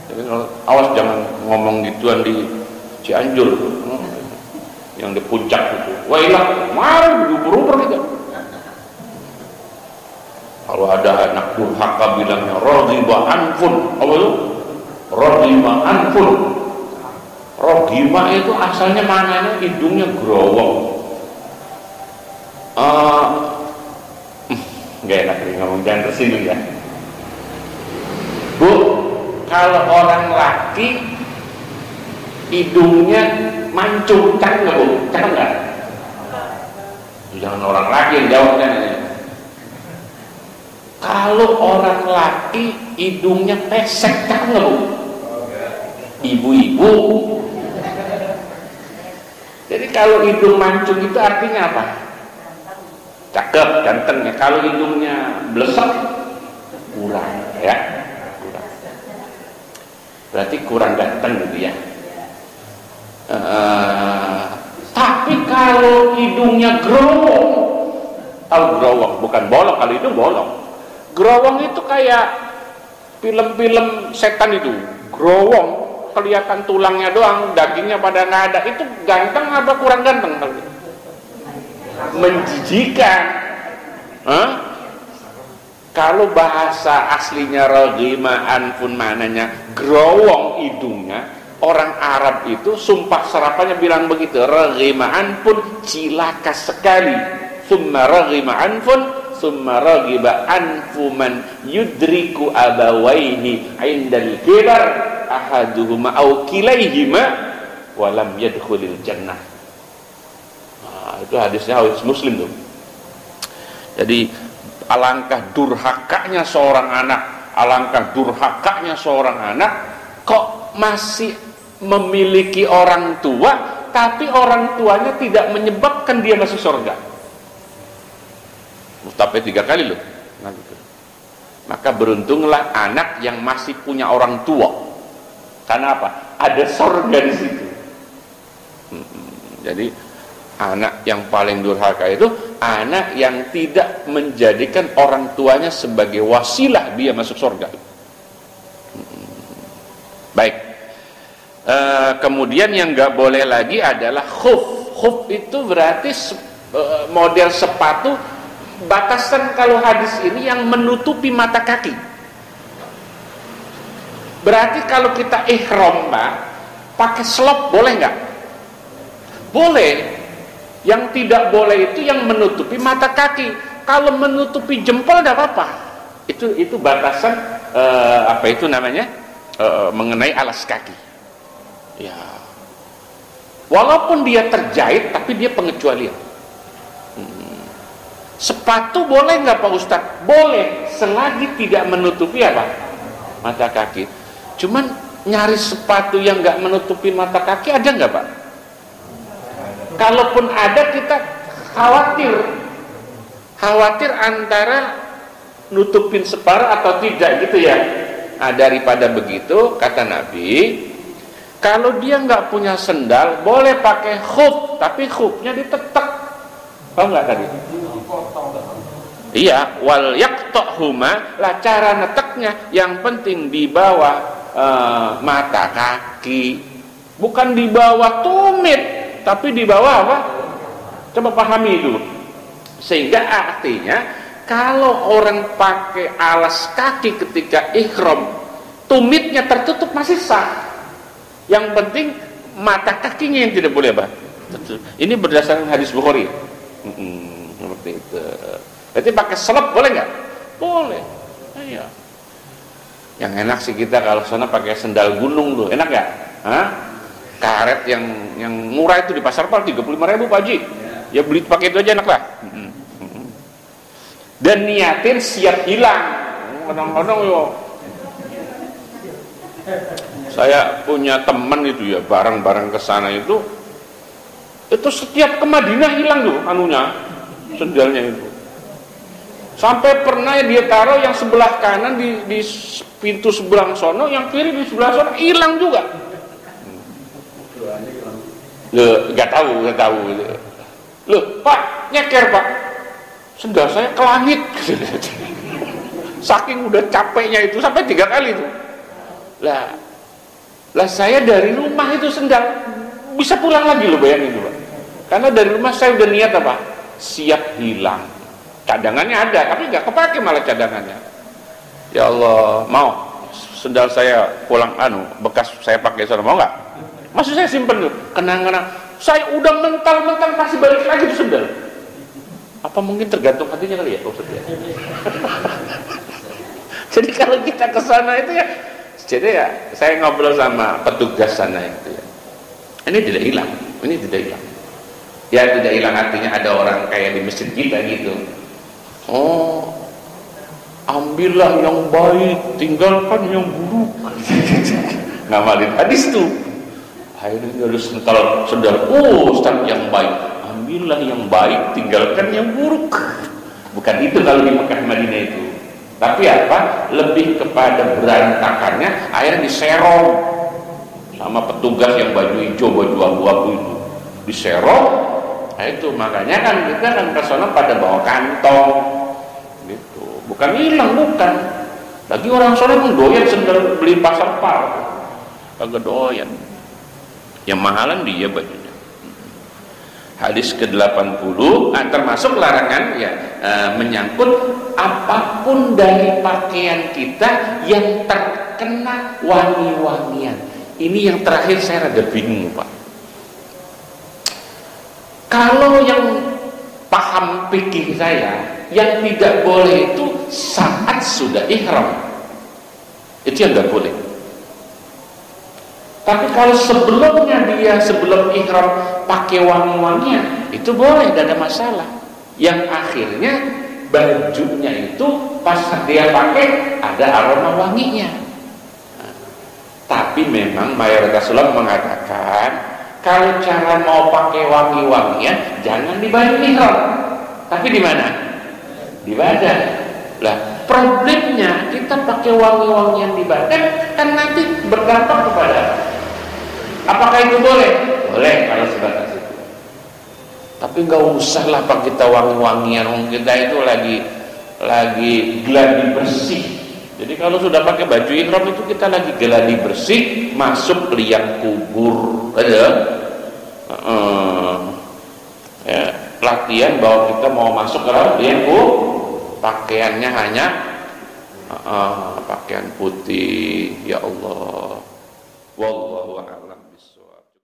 Jadi awas jangan ngomong gituan di Cianjur, yang di puncak itu. Wailah, marah berubah gitu. Kalau ada anak durhaka bilangnya raghiba anfun, apa itu? Raghiba anfun. Raghiba itu asalnya maknanya hidungnya growong. Gak enak nih ngomong, jangan tersinggung ya. Bu, kalau orang laki hidungnya mancung, cakep nggak Bu? Cakep nggak? Jangan orang laki yang jawabnya. Kalau orang laki hidungnya pesek, cakep nggak Bu? Ibu-ibu. Jadi kalau hidung mancung itu artinya apa? Cakep, ganteng ya. Kalau hidungnya blesek, kurang ya. Kurang. Berarti kurang ganteng gitu ya. Tapi kalau hidungnya growong, tahu growong? Bukan bolong, kalau hidung bolong. Growong itu kayak film-film setan itu. Growong, kelihatan tulangnya doang, dagingnya pada nggak ada. Itu ganteng apa kurang ganteng? Menjijikan. Kalau bahasa aslinya raghima anfun mananya growong hidungnya. Orang Arab itu sumpah serapannya bilang begitu, raghima anfun, cilaka sekali. Summa raghima anfun, summa raghiba anfu man yudriku abawaihi indal kibar ahaduhuma aw kilaihima walam yadkhulil jannah. Itu hadisnya hadis Muslim tuh. Jadi alangkah durhakanya seorang anak, kok masih memiliki orang tua, tapi orang tuanya tidak menyebabkan dia masuk surga. Tapi 3 kali loh. Maka beruntunglah anak yang masih punya orang tua. Karena apa? Ada surga di situ. Jadi anak yang paling durhaka itu anak yang tidak menjadikan orang tuanya sebagai wasilah dia masuk surga. Baik. Kemudian yang nggak boleh lagi adalah khuf. Khuf itu berarti model sepatu, batasan kalau hadis ini yang menutupi mata kaki. Berarti kalau kita ihram, Pak, pakai slop boleh nggak? Boleh. Yang tidak boleh itu yang menutupi mata kaki. Kalau menutupi jempol tidak apa-apa. Itu batasan apa itu namanya? Mengenai alas kaki. Ya. Walaupun dia terjahit, tapi dia pengecualian. Sepatu boleh nggak Pak Ustadz? Boleh, selagi tidak menutupi apa? Mata kaki. Cuman nyari sepatu yang nggak menutupi mata kaki ada nggak Pak? Kalaupun ada kita khawatir antara nutupin separuh atau tidak gitu ya. Nah, daripada begitu kata Nabi, kalau dia nggak punya sendal boleh pakai khuf, tapi khufnya ditetek. Tahu nggak tadi? Iya, wal yaqta'huma, lah cara neteknya yang penting di bawah mata kaki, bukan di bawah tumit, tapi di bawah apa? Coba pahami dulu. Sehingga artinya kalau orang pakai alas kaki ketika ihram, tumitnya tertutup masih sah. Yang penting mata kakinya yang tidak boleh apa? Ini berdasarkan hadis Bukhari. Seperti itu. Berarti pakai selop boleh nggak? Boleh. Iya. Yang enak sih kita kalau sana pakai sendal gunung tuh, enak nggak? Hah? Karet yang murah itu di pasar Pal 35.000 Pak Haji. Ya beli pakai itu aja enak lah. Dan niatin siap hilang. Kadang-kadang yo. Saya punya teman itu ya, barang-barang ke sana itu setiap ke Madinah hilang tuh anunya, sendalnya itu. Sampai pernah dia taruh yang sebelah kanan di pintu sebelah sono, yang kiri di sebelah sono hilang juga. Loh, nggak tahu. Loh, Pak, nyeker Pak. Sendal saya ke langit. Saking udah capeknya itu sampai 3 kali itu. Lah saya dari rumah itu sendal bisa pulang lagi loh, bayangin Pak. Karena dari rumah saya udah niat apa? Siap hilang. Cadangannya ada, tapi nggak kepake malah cadangannya. Ya Allah, mau sendal saya pulang bekas saya pakai sana, mau nggak? Masih saya simpen tuh, kenang-kenang. Saya udah mental-mental pasti balik lagi tuh sendal. Apa mungkin tergantung hatinya kali ya, maksudnya. Jadi kalau kita ke sana itu ya, jadi ya saya ngobrol sama petugas sana itu ya. Ini tidak hilang. Ya tidak hilang artinya ada orang kayak di masjid kita gitu. Oh, ambillah yang baik, tinggalkan yang buruk. Ngamalin hadis tuh. Akhirnya harus sendal. Ustaz yang baik. Ambillah yang baik, tinggalkan yang buruk. Bukan itu kalau di Mekah Madinah itu. Tapi apa? Lebih kepada berantakannya, akhirnya diserong sama petugas yang baju hijau, baju abu-abu itu. Diserong. Nah itu makanya kan kita kan ke sana pada bawa kantong gitu. Bukan hilang, bukan. Lagi orang sana emang doyan sendal beli pasar Pal. Kagak doyan. Yang mahalan dia bajunya. Hadis ke-80 termasuk larangan ya menyangkut apapun dari pakaian kita yang terkena wangi-wangian. Ini yang terakhir saya rada bingung Pak. Kalau yang paham fikih saya, yang tidak boleh itu saat sudah ihram, itu yang nggak boleh. Tapi kalau sebelumnya dia sebelum ihram pakai wangi-wangian, itu boleh, tidak ada masalah. Yang akhirnya bajunya itu pas dia pakai ada aroma wanginya. Nah, tapi memang mayoritas ulama mengatakan kalau cara mau pakai wangi-wangian jangan di baju ihram, tapi di mana? Di badan. Lah problemnya kita pakai wangi-wangian di badan kan nanti berdampak kepada apakah itu boleh? Boleh kalau sebatas itu. Tapi nggak usah lah pak kita wangi-wangian, kita itu lagi gladi bersih. Jadi kalau sudah pakai baju ihram itu kita lagi gladi bersih, masuk liang kubur, ada ya, latihan bahwa kita mau masuk ke liang kubur, pakaiannya hanya pakaian putih. Ya Allah, wallahu a'lam.